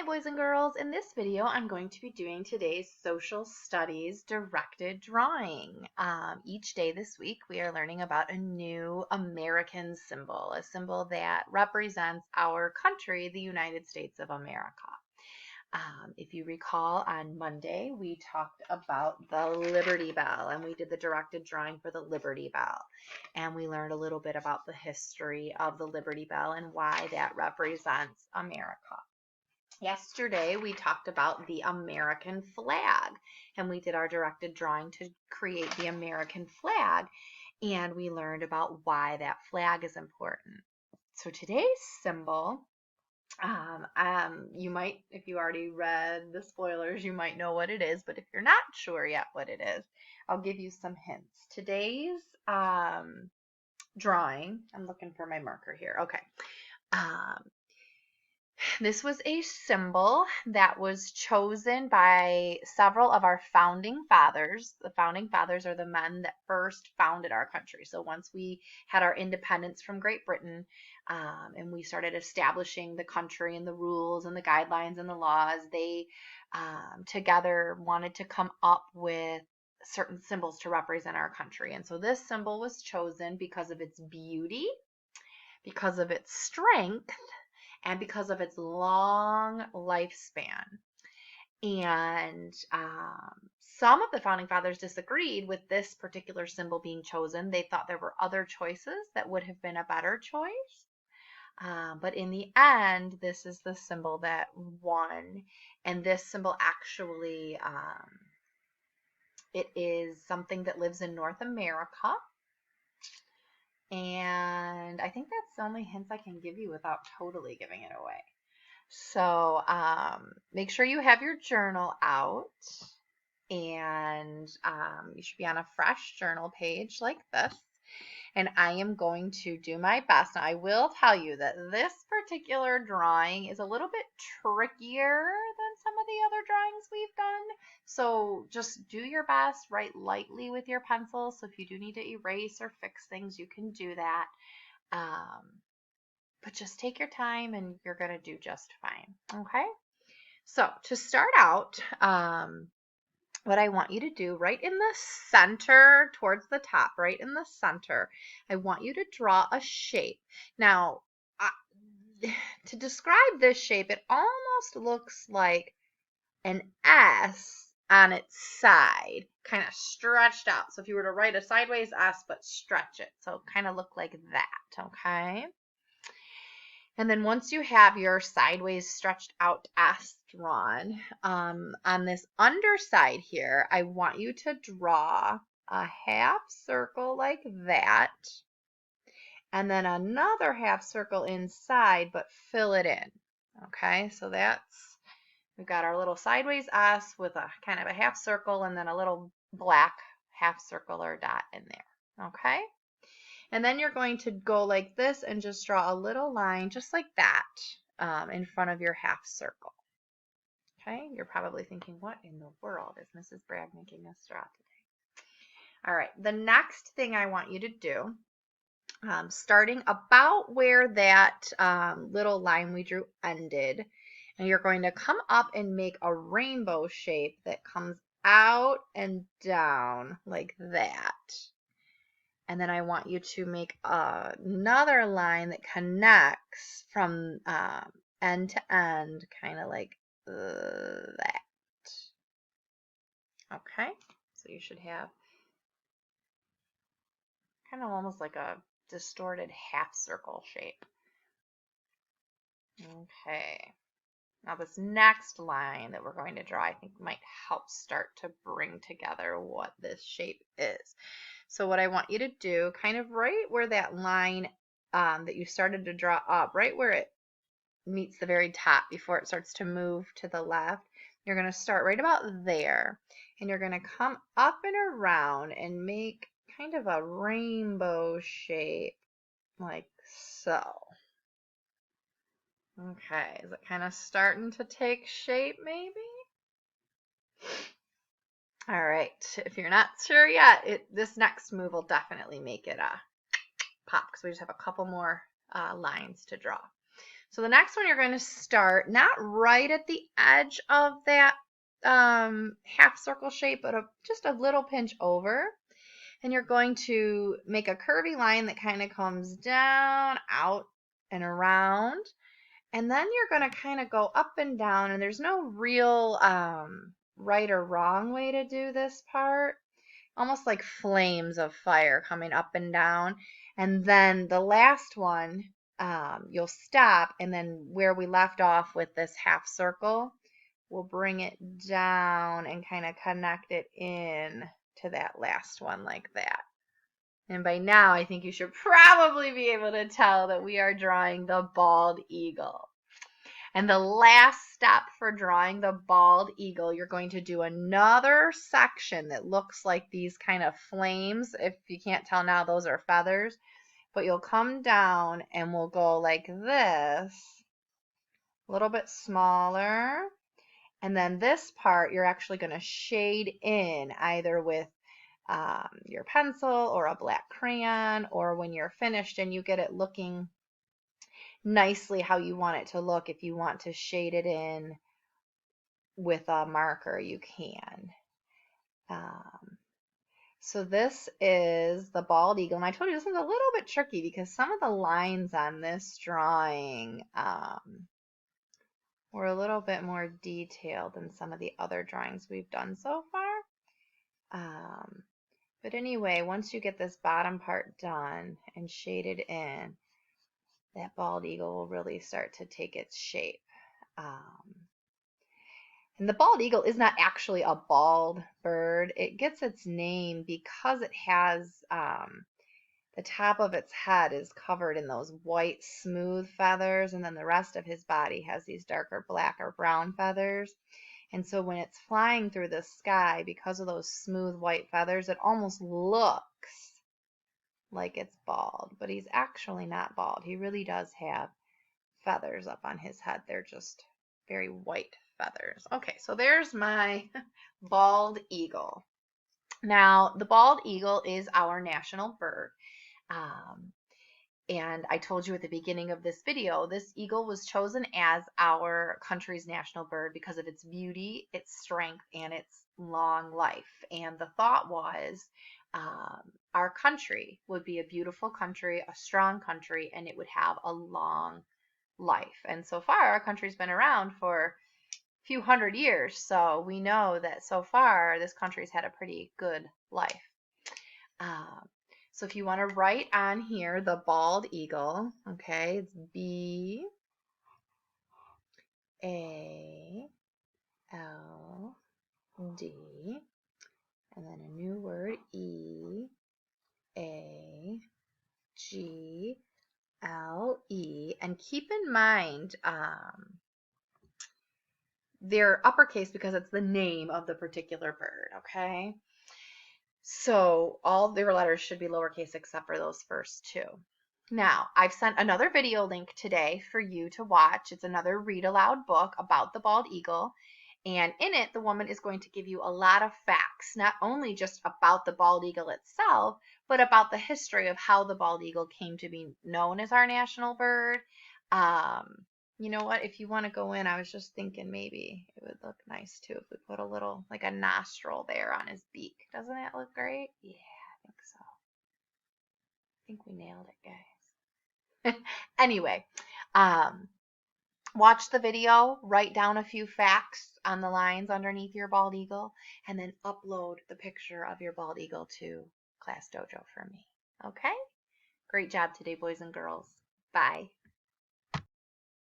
Hi boys and girls, in this video I'm going to be doing today's social studies directed drawing. Each day this week we are learning about a new American symbol, a symbol that represents our country, the United States of America. If you recall, on Monday we talked about the Liberty Bell and we did the directed drawing for the Liberty Bell. And we learned a little bit about the history of the Liberty Bell and why that represents America. Yesterday, we talked about the American flag, and we did our directed drawing to create the American flag, and we learned about why that flag is important. So today's symbol, you might, if you already read the spoilers, you might know what it is, but if you're not sure yet what it is, I'll give you some hints. Today's drawing, I'm looking for my marker here. Okay. This was a symbol that was chosen by several of our founding fathers. The founding fathers are the men that first founded our country. So once we had our independence from Great Britain, and we started establishing the country and the rules and the guidelines and the laws, they together wanted to come up with certain symbols to represent our country. And so this symbol was chosen because of its beauty, because of its strength, and because of its long lifespan. And some of the founding fathers disagreed with this particular symbol being chosen. They thought there were other choices that would have been a better choice. But in the end, this is the symbol that won. And this symbol actually, it is something that lives in North America. And I think that's the only hints I can give you without totally giving it away. So make sure you have your journal out, and you should be on a fresh journal page like this. And I am going to do my best. Now, I will tell you that this particular drawing is a little bit trickier than some of the other drawings we've done. So just do your best, write lightly with your pencil. So if you do need to erase or fix things, you can do that. But just take your time and you're going to do just fine. Okay? So to start out, what I want you to do right in the center, towards the top, right in the center, I want you to draw a shape. Now, to describe this shape, it almost looks like an S on its side, kind of stretched out. So if you were to write a sideways S, but stretch it, so kind of look like that, okay? And then once you have your sideways stretched out S drawn, on this underside here, I want you to draw a half circle like that, and then another half circle inside, but fill it in. Okay, so we've got our little sideways S with a kind of a half circle and then a little black half circle or dot in there. Okay? And then you're going to go like this and just draw a little line just like that in front of your half circle. Okay, you're probably thinking, what in the world is Mrs. Bragg making us draw today? All right, the next thing I want you to do, starting about where that little line we drew ended, and you're going to come up and make a rainbow shape that comes out and down like that. And then I want you to make another line that connects from end to end, kind of like that. Okay, so you should have kind of almost like a distorted half circle shape. Okay, now this next line that we're going to draw, I think might help start to bring together what this shape is. So what I want you to do, kind of right where that line that you started to draw up, right where it meets the very top before it starts to move to the left, you're going to start right about there, and you're going to come up and around and make kind of a rainbow shape like so. Okay, is it kind of starting to take shape maybe? All right, if you're not sure yet, this next move will definitely make it pop because we just have a couple more lines to draw. So the next one you're going to start not right at the edge of that half circle shape, but just a little pinch over. And you're going to make a curvy line that kind of comes down, out, and around. And then you're going to kind of go up and down, and there's no real right or wrong way to do this part. Almost like flames of fire coming up and down. And then the last one, you'll stop, and then where we left off with this half circle, we'll bring it down and kind of connect it in to that last one like that. And by now, I think you should probably be able to tell that we are drawing the bald eagle. And the last step for drawing the bald eagle, you're going to do another section that looks like these kind of flames. If you can't tell now, those are feathers. But you'll come down and we'll go like this, a little bit smaller. And then this part, you're actually going to shade in either with your pencil or a black crayon, or when you're finished and you get it looking nicely how you want it to look, if you want to shade it in with a marker, you can. So this is the bald eagle, and I told you this is a little bit tricky because some of the lines on this drawing were a little bit more detailed than some of the other drawings we've done so far. But anyway, once you get this bottom part done and shaded in, that bald eagle will really start to take its shape. And the bald eagle is not actually a bald bird. It gets its name because it has the top of its head is covered in those white smooth feathers, and then the rest of his body has these darker black or brown feathers. And so when it's flying through the sky, because of those smooth white feathers, it almost looks like it's bald, but he's actually not bald. He really does have feathers up on his head. They're just very white feathers. Okay, so there's my bald eagle. Now, the bald eagle is our national bird. And I told you at the beginning of this video, this eagle was chosen as our country's national bird because of its beauty, its strength, and its long life. And the thought was our country would be a beautiful country, a strong country, and it would have a long life. And so far, our country's been around for a few hundred years, so we know that so far this country's had a pretty good life. So if you want to write on here the bald eagle, okay, it's B A L D, and then a new word, E A G L E, and keep in mind they're uppercase because it's the name of the particular bird, okay? So all their letters should be lowercase except for those first two. Now, I've sent another video link today for you to watch. It's another read aloud book about the bald eagle. And in it, the woman is going to give you a lot of facts, not only just about the bald eagle itself, but about the history of how the bald eagle came to be known as our national bird. You know what? If you want to go in, I was just thinking maybe it would look nice too if we put a little, like a nostril there on his beak. Doesn't that look great? Yeah, I think so. I think we nailed it, guys. Anyway, watch the video, write down a few facts on the lines underneath your bald eagle, and then upload the picture of your bald eagle to Class Dojo for me. Okay? Great job today, boys and girls. Bye.